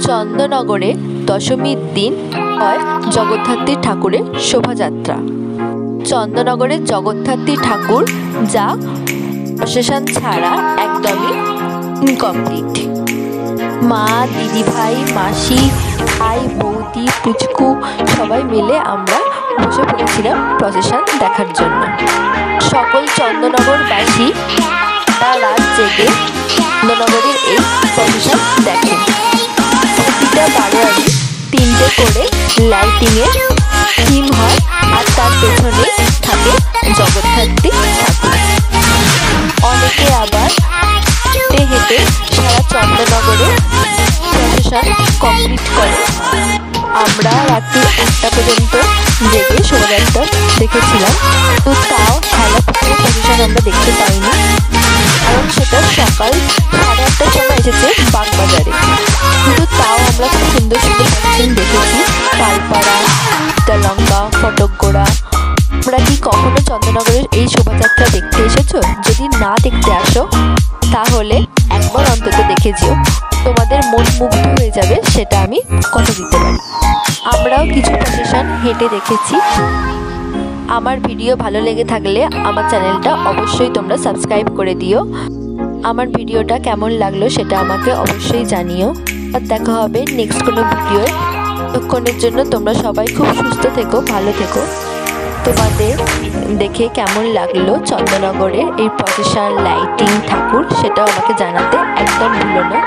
চন্দননগরে দশমীর দিন হয় জগদ্ধাত্রী ঠাকুরের শোভাযাত্রা। চন্দননগরের জগদ্ধাত্রী ঠাকুর যা প্রসেশন ছাড়া একদমই ইনকমপ্লিট। মা, দিদিভাই, মাসি, ভাই, বৌদি, পুচকু সবাই মিলে আমরা বসে পড়েছিলাম প্রসেশন দেখার জন্য। সকল চন্দননগরবাসী রাত জেগে চন্দননগরের এই প্রসেশন দেখেন। প্রতিটা বারোয়ারি 3টে করে লাইটিংয়ের থিম হয়, আর তার পেছনে থাকে জগদ্ধাত্রী ঠাকুর। অনেকে আবার হেঁটে হেঁটে সারা চন্দননগরে প্রসেশন কমপ্লিট করে। আমরা রাত্রি 1টা পর্যন্ত জেগে শোভাযাত্রা দেখেছিলাম, তো তাও হেলাপুকুরে প্রসেশন আমরা দেখতে পাইনি, কারণ সেটা সকাল 8:30টার সময় এসেছে বাগবাজারে। কিন্তু তাও আমরা খুব সুন্দর সুন্দর প্রসেশন দেখেছি। পালপাড়া, লঙ্কা, ফটকগোড়া। তোমরা কি কখনো চন্দননগরের এই শোভাযাত্রা দেখতে এসেছো? যদি না দেখতে আসো তাহলে একবার অন্তত দেখে যেও, তোমাদের মন মুগ্ধ হয়ে যাবে, সেটা আমি কথা দিতে পারি। আমরাও কিছু প্রসেশন হেঁটে দেখেছি। আমার ভিডিও ভালো লেগে থাকলে আমার চ্যানেলটা অবশ্যই তোমরা সাবস্ক্রাইব করে দিও। আমার ভিডিওটা কেমন লাগলো সেটা আমাকে অবশ্যই জানিও। আর দেখা হবে নেক্সট কোনো ভিডিও। ততক্ষণের জন্য তোমরা সবাই খুব সুস্থ থেকো, ভালো থেকো। তোমাদের দেখে কেমন লাগলো চন্দননগরের এই প্রসেশন, লাইটিং, ঠাকুর, সেটাও আমাকে জানাতে একদম ভুলো না।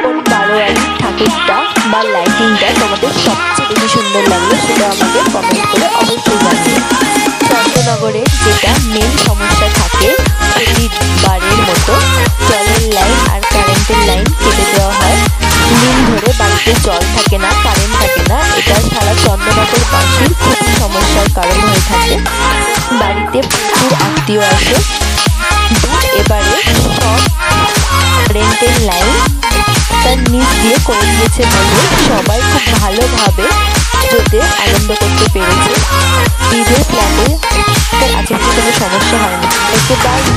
কোন বারোয়ারি ঠাকুরটা বা লাইটিংটা তোমাদের সবচেয়ে বেশি সুন্দর লাগলো সেটা আমাকে কমেন্ট করে অবশ্যই জানিও। চন্দননগরে যেটা মেন সমস্যা থাকে, প্রতিবারের মতো জলের লাইন আর কারেন্টের লাইন কেটে দেওয়া হয়। দিন ধরে বাড়িতে জল থাকে না, কারেন্ট থাকে না। এটা সারা চন্দননগরবাসীর খুবই সমস্যার কারণ হয়ে থাকে। বাড়িতে প্রচুর আত্মীয় আসে। এবারে সব কারেন্টের লাইন তার নিচ দিয়ে করে দিয়েছে বলে সবাই খুব ভালোভাবে যেতে আনন্দ করতে পেরেছে। ঈদের প্ল্যানে আজকে কোনো সমস্যা হয়নি। একেবারে